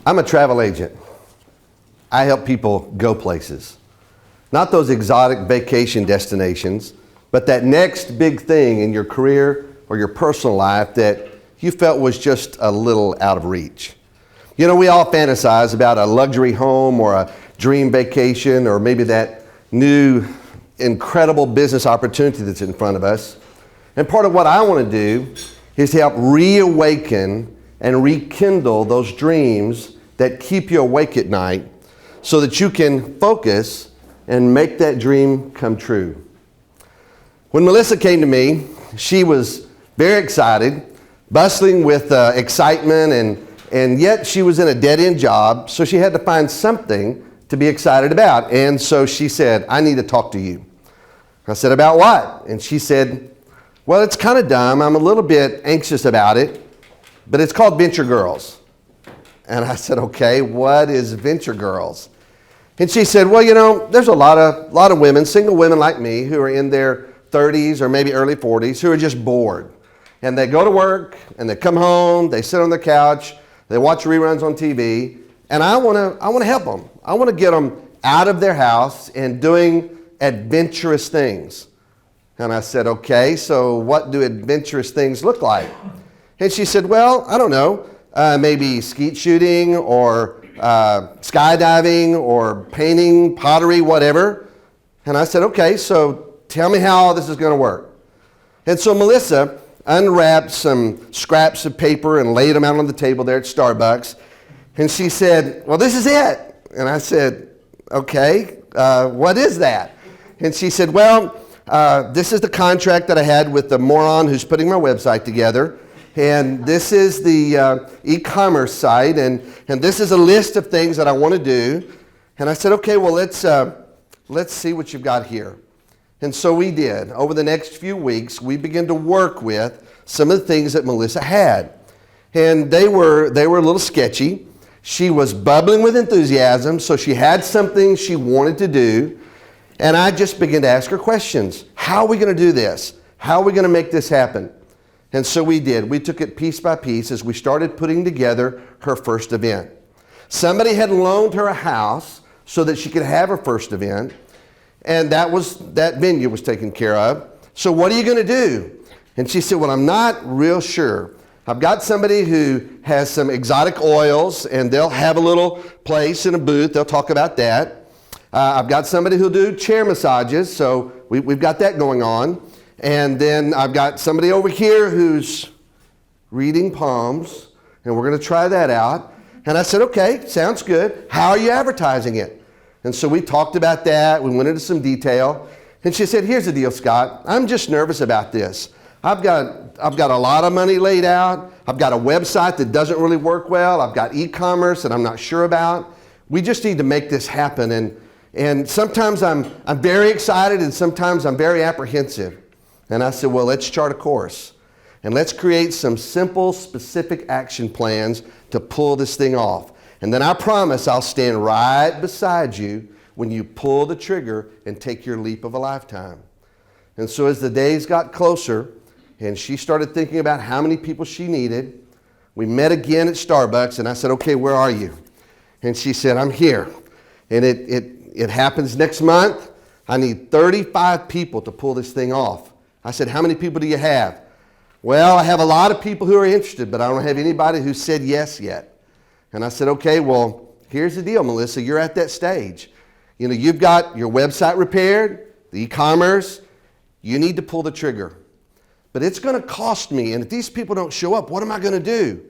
I'm a travel agent. I help people go places. Not those exotic vacation destinations, but that next big thing in your career or your personal life that you felt was just a little out of reach. You know, we all fantasize about a luxury home or a dream vacation or maybe that new incredible business opportunity that's in front of us. And part of what I want to do is to help reawaken and rekindle those dreams that keep you awake at night so that you can focus and make that dream come true. When Melissa came to me, she was very excited, bustling with excitement, and yet she was in a dead-end job, so she had to find something to be excited about. And so she said, I need to talk to you. I said, about what? And she said, well, it's kind of dumb. I'm a little bit anxious about it, but it's called Venture Girls. And I said, okay, what is Venture Girls? And she said, well, you know, there's a lot of women, single women like me, who are in their 30s or maybe early 40s, who are just bored. And they go to work, and they come home, they sit on the couch, they watch reruns on TV, and I want to help them. I want to get them out of their house and doing adventurous things. And I said, okay, so what do adventurous things look like? And she said, well, I don't know. Maybe skeet shooting or skydiving or painting, pottery, whatever. And I said, okay, so tell me how all this is going to work. And so Melissa unwrapped some scraps of paper and laid them out on the table there at Starbucks. And she said, well, this is it. And I said, okay, what is that? And she said, well, this is the contract that I had with the moron who's putting my website together. And this is the e-commerce site, and this is a list of things that I want to do. And I said, okay, well, let's see what you've got here. And so we did. Over the next few weeks, we began to work with some of the things that Melissa had. And they were a little sketchy. She was bubbling with enthusiasm, so she had something she wanted to do. And I just began to ask her questions. How are we going to do this? How are we going to make this happen? And so we did. We took it piece by piece as we started putting together her first event. Somebody had loaned her a house so that she could have her first event, and that venue was taken care of. So what are you going to do? And she said, well, I'm not real sure. I've got somebody who has some exotic oils, and they'll have a little place in a booth. They'll talk about that. I've got somebody who'll do chair massages, so we've got that going on. And then I've got somebody over here who's reading palms, and we're going to try that out. And I said, okay, sounds good. How are you advertising it? And so we talked about that. We went into some detail. And she said, here's the deal, Scott. I'm just nervous about this. I've got a lot of money laid out. I've got a website that doesn't really work well. I've got e-commerce that I'm not sure about. We just need to make this happen. And sometimes I'm very excited, and sometimes I'm very apprehensive. And I said, well, let's chart a course. And let's create some simple, specific action plans to pull this thing off. And then I promise I'll stand right beside you when you pull the trigger and take your leap of a lifetime. And so as the days got closer, and she started thinking about how many people she needed, we met again at Starbucks, and I said, okay, where are you? And she said, I'm here. And it happens next month. I need 35 people to pull this thing off. I said, how many people do you have? Well, I have a lot of people who are interested, but I don't have anybody who said yes yet. And I said, okay, well, here's the deal, Melissa. You're at that stage. You know, you've got your website repaired, the e-commerce. You need to pull the trigger. But it's going to cost me, and if these people don't show up, what am I going to do?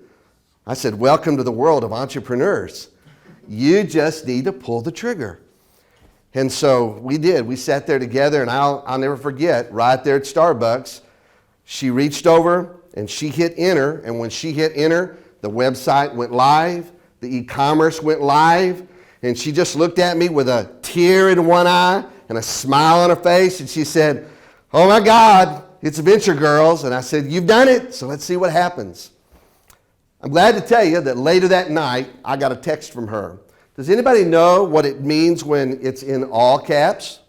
I said, welcome to the world of entrepreneurs. You just need to pull the trigger. And so we did. We sat there together, and I'll never forget, right there at Starbucks, she reached over and she hit enter. And when she hit enter, the website went live, the e-commerce went live, and she just looked at me with a tear in one eye and a smile on her face, and she said, oh my God, it's Venture Girls. And I said, you've done it, so let's see what happens. I'm glad to tell you that later that night, I got a text from her. Does anybody know what it means when it's in all caps?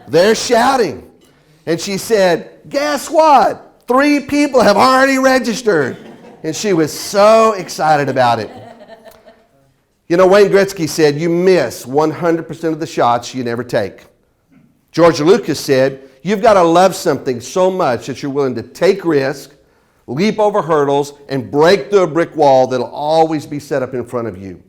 They're shouting. And she said, guess what? 3 people have already registered. And she was so excited about it. You know, Wayne Gretzky said, you miss 100% of the shots you never take. George Lucas said, you've got to love something so much that you're willing to take risks, leap over hurdles, and break through a brick wall that'll always be set up in front of you.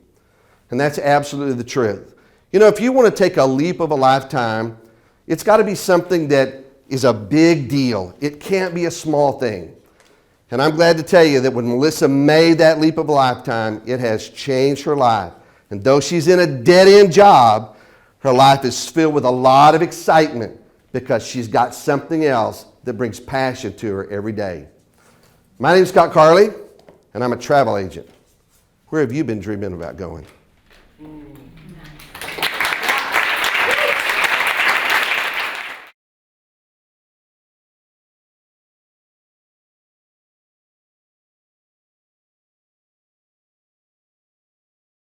And that's absolutely the truth. You know, if you want to take a leap of a lifetime, it's got to be something that is a big deal. It can't be a small thing. And I'm glad to tell you that when Melissa made that leap of a lifetime, it has changed her life. And though she's in a dead-end job, her life is filled with a lot of excitement because she's got something else that brings passion to her every day. My name's Carley, and I'm a travel agent. Where have you been dreaming about going?